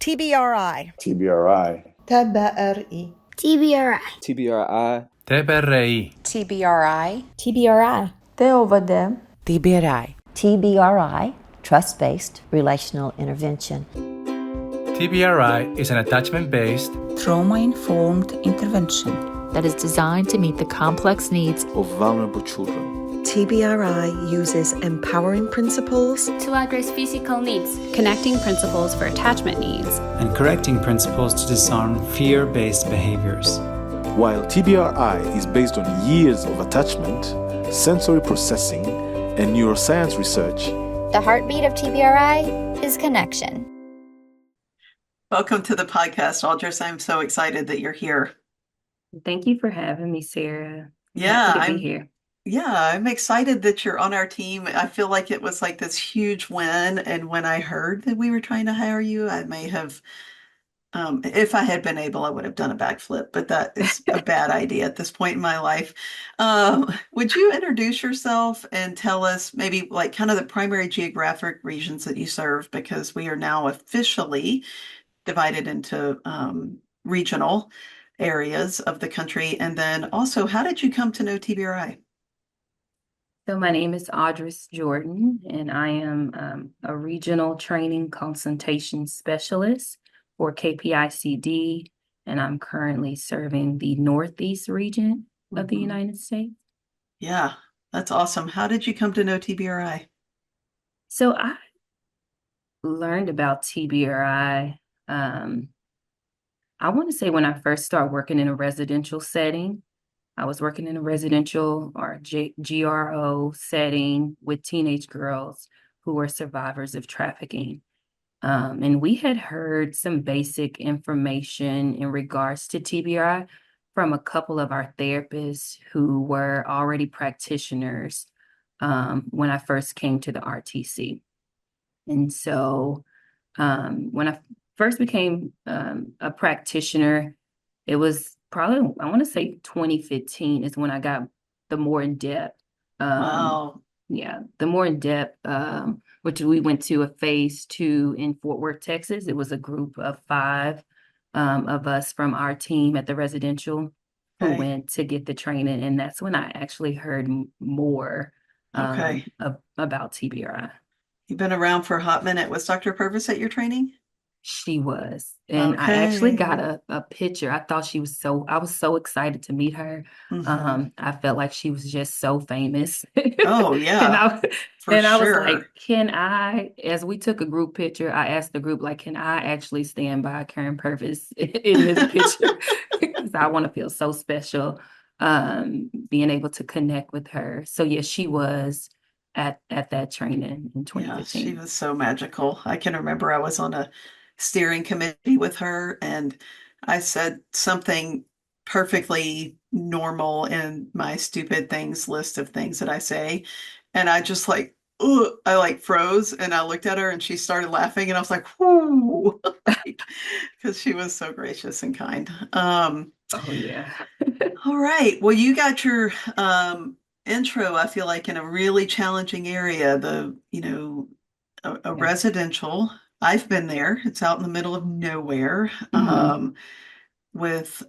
TBRI. TBRI. TBRI. TBRI. TBRI. TBRI. TBRI. TBRI. TOVD. TBRI. TBRI, Trust-Based Relational Intervention. TBRI is an attachment-based, Trauma-informed intervention that is designed to meet the complex needs of vulnerable children. TBRI uses empowering principles To address physical needs, connecting principles for attachment needs, and correcting principles to disarm fear-based behaviors. While TBRI is based on years of attachment, sensory processing, and neuroscience research, the heartbeat of TBRI is connection. Welcome to the podcast, Audris. I'm so excited that you're here. Thank you for having me, Sarah. I'm here. Yeah, I'm excited that you're on our team. I feel like it was like this huge win. And when I heard that we were trying to hire you, I may have, if I had been able, I would have done a backflip, but that is a bad idea at this point in my life. Would you introduce yourself and tell us maybe like kind of the primary geographic regions that you serve? Because we are now officially divided into regional areas of the country. And then also, how did you come to know TBRI? So my name is Audris Jordan, and I am a regional training consultation specialist for KPICD, and I'm currently serving the Northeast region of the United States. Yeah, that's awesome. How did you come to know TBRI? So I learned about TBRI, I want to say when I first started working in a residential setting. I was working in a residential or GRO setting with teenage girls who were survivors of trafficking. And we had heard some basic information in regards to TBRI from a couple of our therapists who were already practitioners when I first came to the RTC. And so when I first became a practitioner, it was probably, I want to say 2015 is when I got the more in-depth. Wow. Yeah, the more in-depth, which we went to a phase 2 in Fort Worth, Texas. It was a group of 5 of us from our team at the residential who went to get the training. And that's when I actually heard more about TBRI. You've been around for a hot minute. Was Dr. Purvis at your training? She was. And I actually got a picture. I was so excited to meet her. I felt like she was just so famous. Oh, yeah. I was like, can I, as we took a group picture, I asked the group, like, can I actually stand by Karen Purvis in this picture? Because I want to feel so special being able to connect with her. So, yeah, she was at that training in 2015. Yeah, she was so magical. I can remember I was on a steering committee with her, and I said something perfectly normal in my stupid things list of things that I say, and I just like, I like froze, and I looked at her, and she started laughing, and I was like, whoo, because she was so gracious and kind. Oh yeah. All right. Well, you got your intro, I feel like, in a really challenging area, a residential. I've been there. It's out in the middle of nowhere with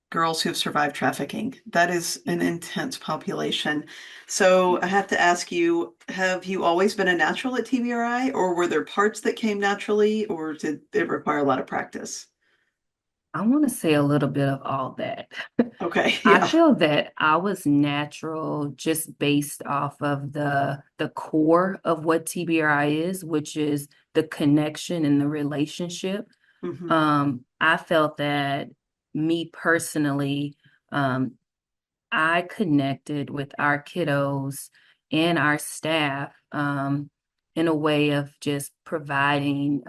girls who have survived trafficking. That is an intense population. So I have to ask you, have you always been a natural at TBRI, or were there parts that came naturally, or did it require a lot of practice? I want to say a little bit of all that. Okay. Yeah. I feel that I was natural just based off of the core of what TBRI is, which is the connection and the relationship. I felt that me personally, I connected with our kiddos and our staff in a way of just providing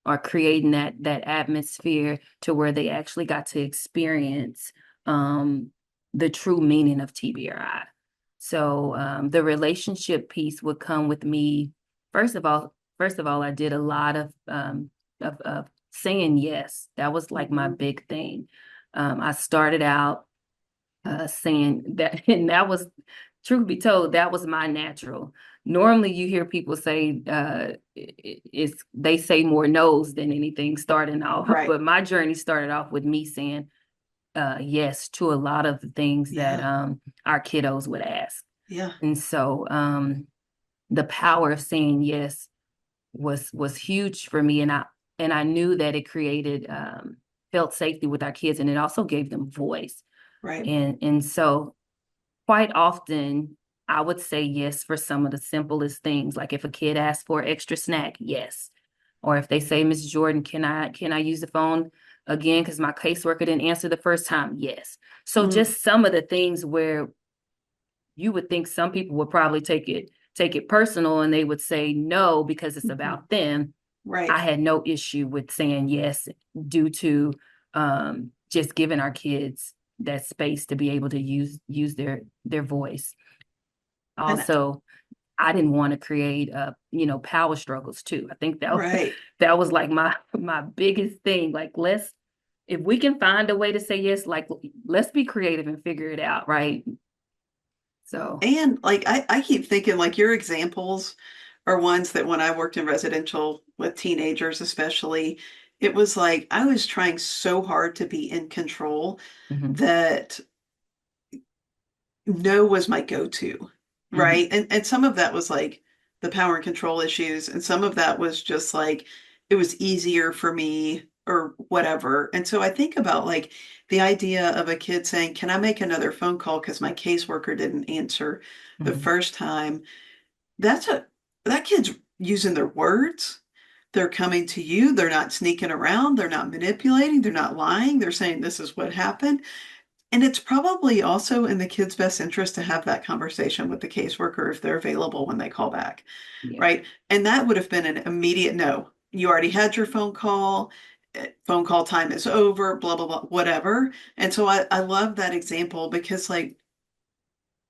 or creating that atmosphere to where they actually got to experience the true meaning of TBRI. So the relationship piece would come with me. First of all, I did a lot of saying yes. That was like my big thing. I started out saying that, and that was, truth be told, that was my natural. normally you hear people say they say more no's than anything starting off. Right. But my journey started off with me saying yes to a lot of the things that our kiddos would ask. Yeah. And so the power of saying yes was huge for me, and I knew that it created felt safety with our kids, and it also gave them voice. Right. And so quite often I would say yes for some of the simplest things, like if a kid asks for an extra snack, yes. Or if they say, Ms. Jordan, can I use the phone again because my caseworker didn't answer the first time? Yes. So just some of the things where you would think some people would probably take it personal and they would say no because it's about them. Right. I had no issue with saying yes due to just giving our kids that space to be able to use their voice. Also, I didn't want to create power struggles too. I think that was like my biggest thing. Like, if we can find a way to say yes, like let's be creative and figure it out, right? So, and like I keep thinking, like, your examples are ones that when I worked in residential with teenagers, especially, it was like I was trying so hard to be in control that no was my go-to, right? And some of that was like the power and control issues, and some of that was just like it was easier for me or whatever. And so I think about like the idea of a kid saying, can I make another phone call because my caseworker didn't answer the first time? That kid's using their words. They're coming to you. They're not sneaking around. They're not manipulating. They're not lying. They're saying this is what happened. And it's probably also in the kid's best interest to have that conversation with the caseworker if they're available when they call back, right? And that would have been an immediate no. You already had your phone call. Phone call time is over, blah, blah, blah, whatever. And so I love that example because, like,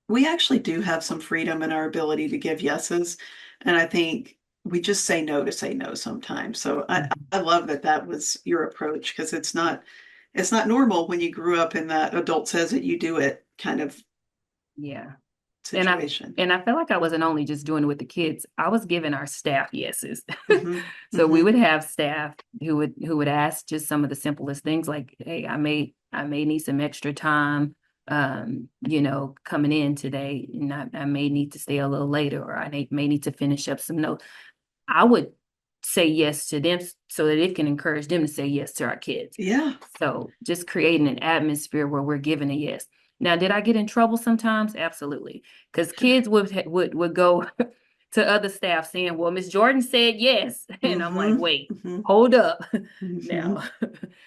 we actually do have some freedom in our ability to give yeses. And I think we just say no to say no sometimes. So I love that was your approach, because it's not normal when you grew up in that adult says it, you do it kind of situation. And I felt like I wasn't only just doing it with the kids. I was giving our staff yeses. So we would have staff who would ask just some of the simplest things like, hey, I may need some extra time, coming in today, and I may need to stay a little later, or I may need to finish up some notes. I would say yes to them so that it can encourage them to say yes to our kids. Yeah. So just creating an atmosphere where we're giving a yes. Now, did I get in trouble sometimes? Absolutely. Because kids would go to other staff saying, well, Miss Jordan said yes. And I'm like, wait, hold up. Now,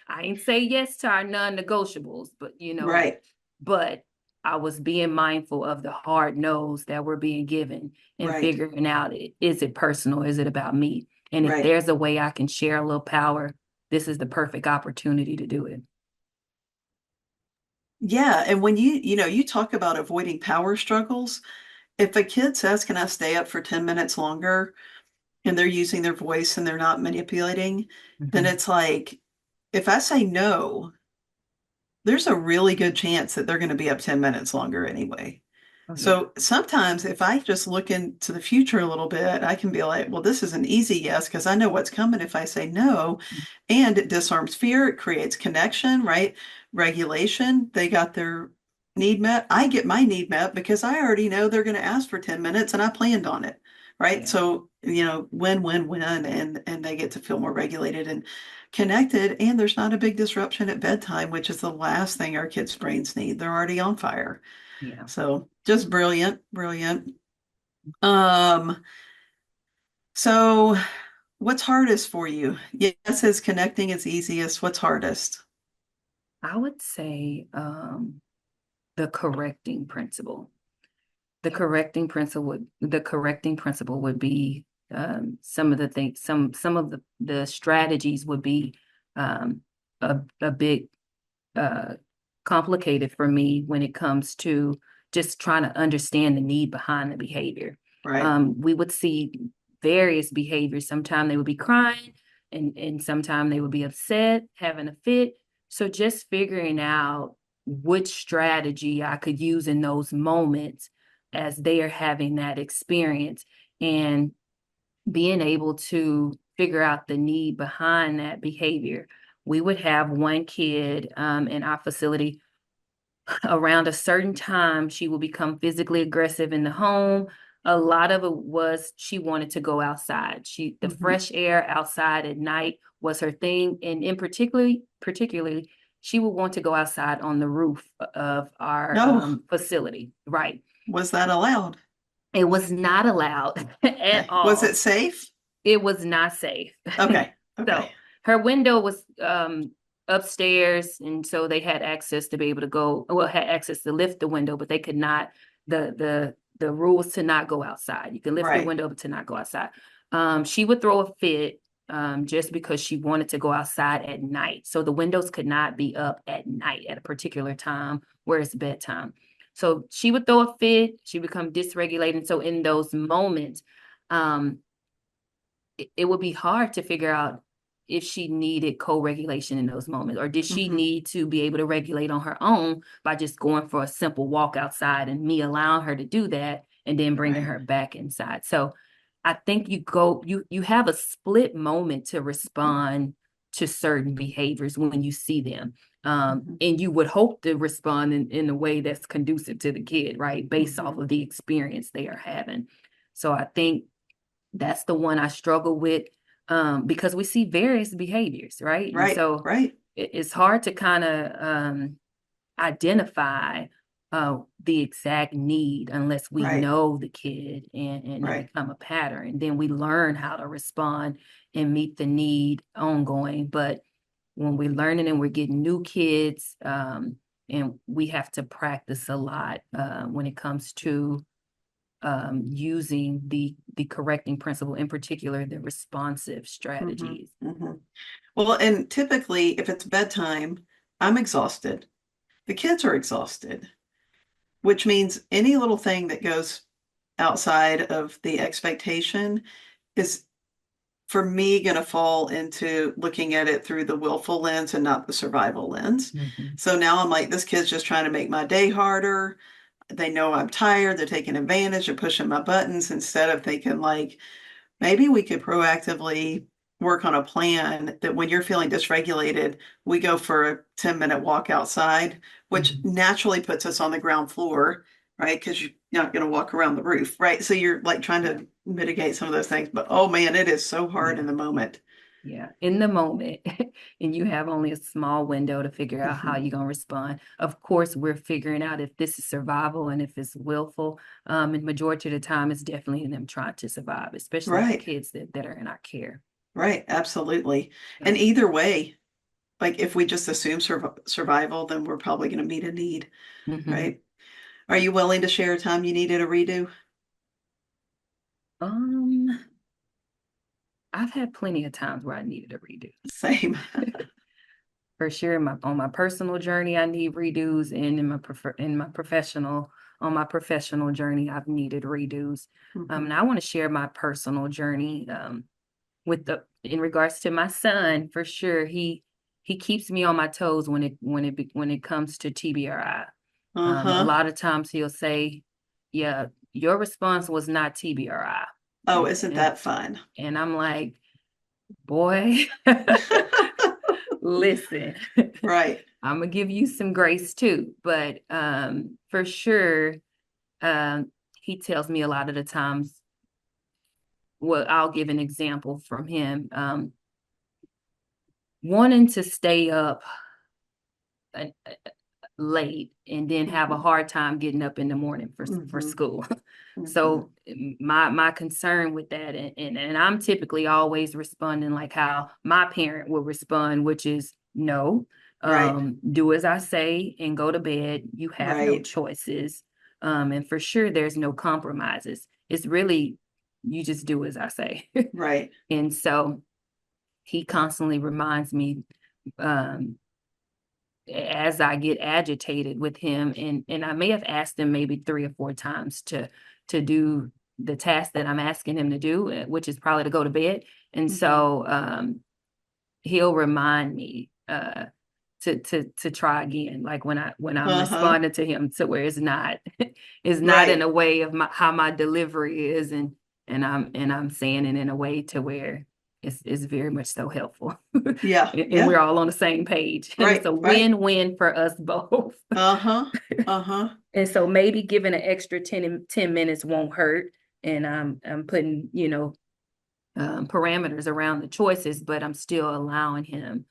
I ain't say yes to our non-negotiables, but right. But I was being mindful of the hard no's that were being given and figuring out, is it personal? Is it about me? And if there's a way I can share a little power, this is the perfect opportunity to do it. Yeah. And when you talk about avoiding power struggles, if a kid says, can I stay up for 10 minutes longer, and they're using their voice and they're not manipulating, then it's like, if I say no, there's a really good chance that they're going to be up 10 minutes longer anyway. So sometimes if I just look into the future a little bit, I can be like, well, this is an easy yes, because I know what's coming if I say no. And it disarms fear. It creates connection, right? Regulation. They got their need met. I get my need met because I already know they're going to ask for 10 minutes and I planned on it, right? Yeah. So, win, win, win, and they get to feel more regulated and connected. And there's not a big disruption at bedtime, which is the last thing our kids' brains need. They're already on fire. Yeah. So just brilliant. So what's hardest for you? Yes, is connecting is easiest. What's hardest? I would say the correcting principle. The correcting principle would be some of the things, some of the strategies would be a bit complicated for me when it comes to just trying to understand the need behind the behavior. Right. We would see various behaviors. Sometimes they would be crying, and sometimes they would be upset, having a fit. So just figuring out which strategy I could use in those moments as they are having that experience and being able to figure out the need behind that behavior. We would have one kid in our facility around a certain time, she would become physically aggressive in the home. A lot of it was she wanted to go outside. The fresh air outside at night was her thing. And in particularly, she would want to go outside on the roof of our facility. Right. Was that allowed? It was not allowed at all. Was it safe? It was not safe. Okay. So her window was upstairs, and so they had access to be able to had access to lift the window, but they could not, the rule was to not go outside. You can lift the window, but to not go outside. She would throw a fit just because she wanted to go outside at night. So the windows could not be up at night at a particular time where it's bedtime. So she would throw a fit, she would become dysregulated. So in those moments, it would be hard to figure out if she needed co-regulation in those moments, or did she need to be able to regulate on her own by just going for a simple walk outside and me allowing her to do that and then bringing her back inside. So I think you have a split moment to respond to certain behaviors when you see them. And you would hope to respond in a way that's conducive to the kid, right? Based off of the experience they are having. So I think that's the one I struggle with because we see various behaviors, right? Right. And so it's hard to kind of identify the exact need unless we know the kid and become a pattern. And then we learn how to respond and meet the need ongoing. But when we're learning and we're getting new kids, and we have to practice a lot when it comes to using the correcting principle, in particular, the responsive strategies. Well, and typically if it's bedtime, I'm exhausted. The kids are exhausted, which means any little thing that goes outside of the expectation is, for me, going to fall into looking at it through the willful lens and not the survival lens. So now I'm like, this kid's just trying to make my day harder. They know I'm tired. They're taking advantage of pushing my buttons instead of thinking like, maybe we could proactively work on a plan that when you're feeling dysregulated, we go for a 10-minute walk outside, which naturally puts us on the ground floor, right? Because you're not going to walk around the roof, right? So you're like trying to mitigate some of those things. But oh man, it is so hard in the moment. Yeah, in the moment, and you have only a small window to figure out how you're going to respond. Of course, we're figuring out if this is survival and if it's willful. And majority of the time, it's definitely them trying to survive, especially the kids that are in our care. Right, absolutely. And either way, like if we just assume survival, then we're probably going to meet a need, right? Are you willing to share a time you needed a redo? I've had plenty of times where I needed a redo. Same. For sure, on my personal journey, I need redos, and on my professional journey, I've needed redos. And I want to share my personal journey in regards to my son. For sure, he keeps me on my toes when it comes to TBRI. A lot of times he'll say, "Yeah, your response was not TBRI." Oh, isn't that fun? And I'm like, boy, listen, right. I'm gonna give you some grace too. But for sure, he tells me a lot of the times, well, I'll give an example from him. Wanting to stay up late and then have a hard time getting up in the morning for school. So my concern with that, and I'm typically always responding like how my parent would respond, which is no, do as I say and go to bed. You have no choices. And for sure, there's no compromises. It's really, you just do as I say. Right. And so he constantly reminds me, as I get agitated with him, and I may have asked him maybe 3 or 4 times to do the task that I'm asking him to do, which is probably to go to bed. And so he'll remind me, to try again. Like when I'm Uh-huh. responding to him to where it's not it's not in Right. a way of how my delivery is, and I'm saying it in a way to where it's very much so helpful. Yeah. And Yeah. we're all on the same page. And it's Right. a Right. win-win for us both. Uh-huh. Uh-huh. And so maybe giving an extra 10 minutes won't hurt. And I'm putting, parameters around the choices, but I'm still allowing him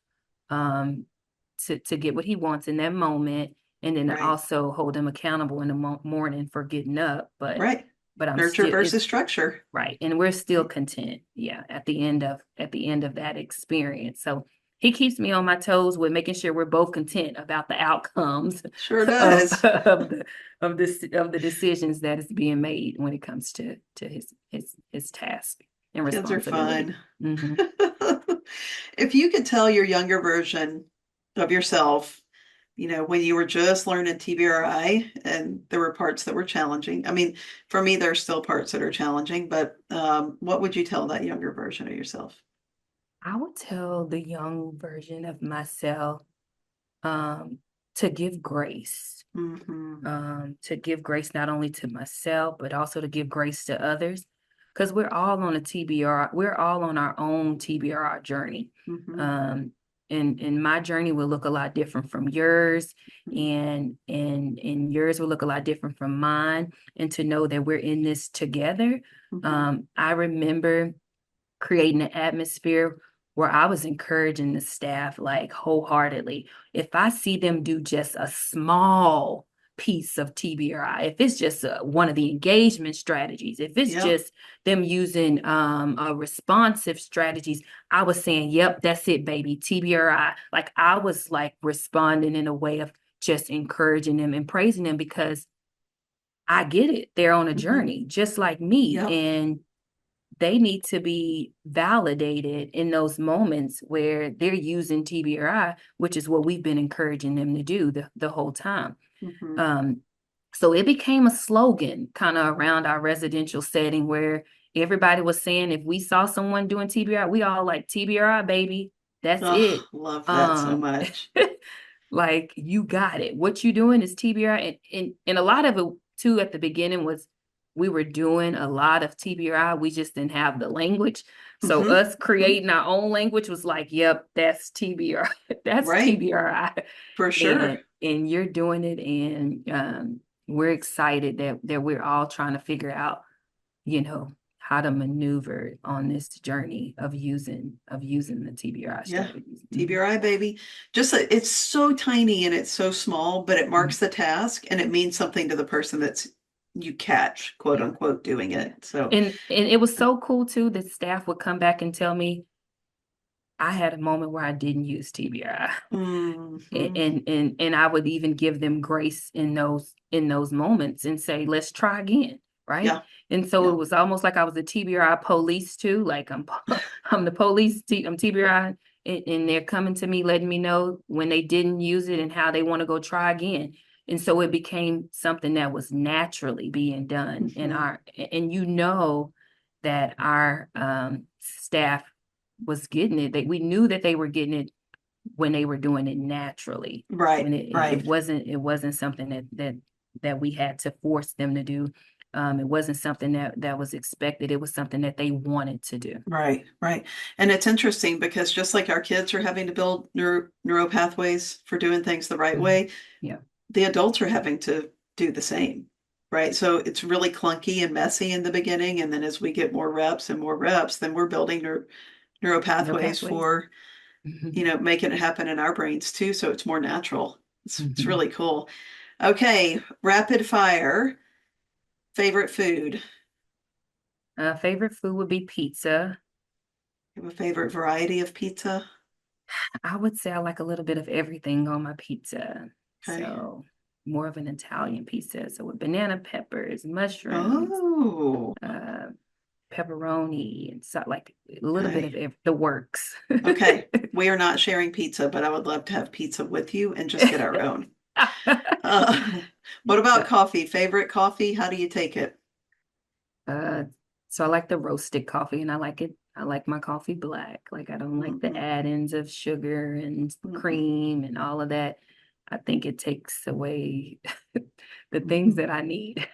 to get what he wants in that moment, and then to Right. also hold him accountable in the morning for getting up. Right. But I'm Nurture still versus structure. right, and we're still content. Yeah, at the end of that experience. So he keeps me on my toes with making sure we're both content about the outcomes Sure does. of the decisions that is being made when it comes to his task and Kids are responsibility. fun. Mhm. If you could tell your younger version of yourself, when you were just learning TBRI and there were parts that were challenging. I mean, for me, there's still parts that are challenging, but what would you tell that younger version of yourself? I would tell the young version of myself to give grace. To give grace not only to myself, but also to give grace to others. Because we're all on a TBRI, we're all on our own TBRI journey. And my journey will look a lot different from yours, and yours will look a lot different from mine. And to know that we're in this together. I remember creating an atmosphere where I was encouraging the staff like wholeheartedly. If I see them do just a small piece of TBRI, if it's just one of the engagement strategies, if it's just them using responsive strategies, I was saying, yep, that's it, baby, TBRI. Like I was like responding in a way of just encouraging them and praising them, because I get it. They're on a journey just like me. And they need to be validated in those moments where they're using TBRI, which is what we've been encouraging them to do the whole time. So it became a slogan kind of around our residential setting where everybody was saying, if we saw someone doing TBRI, we all like TBRI, baby. That's it. Love that so much. Like, you got it. What you doing is TBRI. And a lot of it too at the beginning was we were doing a lot of TBRI. We just didn't have the language. So us creating our own language was like, yep, that's TBRI. That's TBRI. For sure. And you're doing it. And we're excited that we're all trying to figure out, how to maneuver on this journey of using the TBRI strategies. TBRI, baby. Just it's so tiny and it's so small, but it marks the task and it means something to the person that's you catch, quote unquote, doing it. So and it was so cool too that staff would come back and tell me I had a moment where I didn't use TBRI. And I would even give them grace in those moments and say, let's try again. Right. And so it was almost like I was the TBRI police too. Like I'm the police, I'm TBRI, and they're coming to me, letting me know when they didn't use it and how they want to go try again. And so it became something that was naturally being done in that our staff was getting it. That we knew that they were getting it when they were doing it naturally. Right. It wasn't something that we had to force them to do. It wasn't something that was expected. It was something that they wanted to do. Right. And it's interesting because just like our kids are having to build neuro pathways for doing things the right way, the adults are having to do the same. Right. So it's really clunky and messy in the beginning. And then as we get more reps, then we're building neuro pathways for, making it happen in our brains too. So it's more natural. It's really cool. Okay. Rapid fire. Favorite food? Favorite food would be pizza. You have a favorite variety of pizza? I would say I like a little bit of everything on my pizza. Okay. So more of an Italian pizza. So with banana peppers, mushrooms, pepperoni, and so like a little bit of the works. Okay. We are not sharing pizza, but I would love to have pizza with you and just get our own. What about coffee? Favorite coffee? How do you take it? So I like the roasted coffee, and I like it I like my coffee black. Like I don't like the add-ins of sugar and cream and all of that. I think it takes away the things that I need.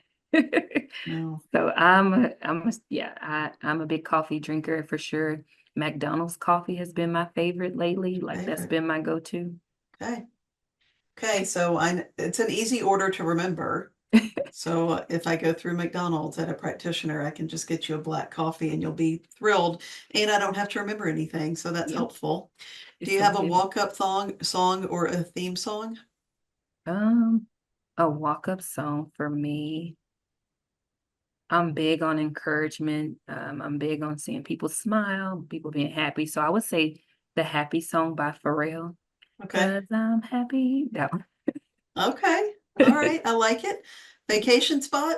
So I'm a big coffee drinker for sure. McDonald's coffee has been my favorite lately. Like that's been my go-to. Okay, so it's an easy order to remember. So if I go through McDonald's at a practitioner, I can just get you a black coffee and you'll be thrilled. And I don't have to remember anything. So that's helpful. Do you have a walk-up song or a theme song? A walk-up song for me. I'm big on encouragement. I'm big on seeing people smile, people being happy. So I would say the Happy Song by Pharrell. Okay. 'Cause I'm happy. That one. Okay. All right. I like it. Vacation spot?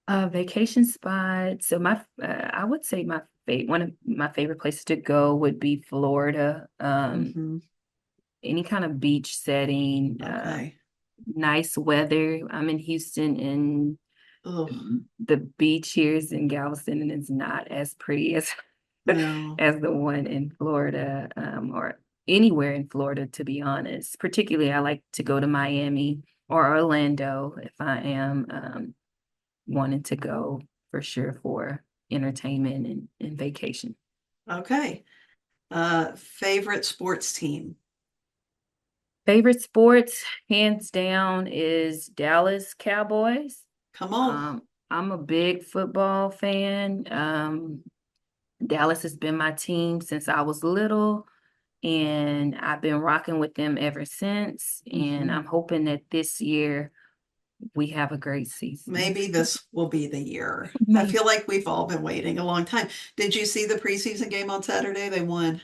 Vacation spot. So I would say one of my favorite places to go would be Florida. Any kind of beach setting. Nice weather. I'm in Houston, and the beach here is in Galveston, and it's not as pretty as as the one in Florida, or anywhere in Florida, to be honest. Particularly, I like to go to Miami or Orlando if I am wanting to go for sure for entertainment and vacation. Okay. Favorite sports team? Favorite sports, hands down, is Dallas Cowboys. Come on. I'm a big football fan. Dallas has been my team since I was little, and I've been rocking with them ever since. And I'm hoping that this year we have a great season. Maybe this will be the year. I feel like we've all been waiting a long time. Did you see the preseason game on Saturday? They won.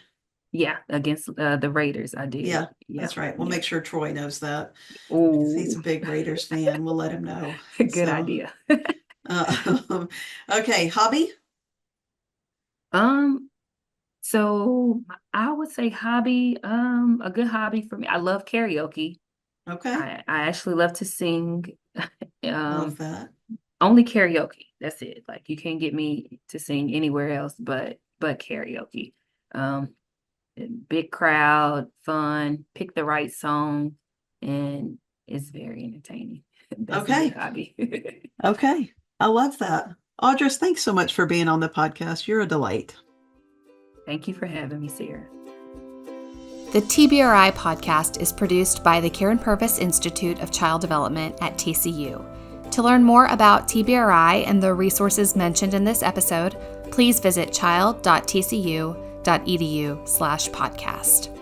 Yeah, against the Raiders, I did. Yeah, that's right. We'll make sure Troy knows that. Oh, he's a big Raiders fan. We'll let him know. Good idea. Okay, hobby? So I would say hobby, a good hobby for me. I love karaoke. Okay. I actually love to sing. Love that. Only karaoke. That's it. Like you can't get me to sing anywhere else but karaoke. Big crowd, fun, pick the right song, and it's very entertaining. That's a good hobby. Okay. I love that. Audris, thanks so much for being on the podcast. You're a delight. Thank you for having me, Sarah. The TBRI podcast is produced by the Care and Purpose Institute of Child Development at TCU. To learn more about TBRI and the resources mentioned in this episode, please visit child.tcu.edu/podcast.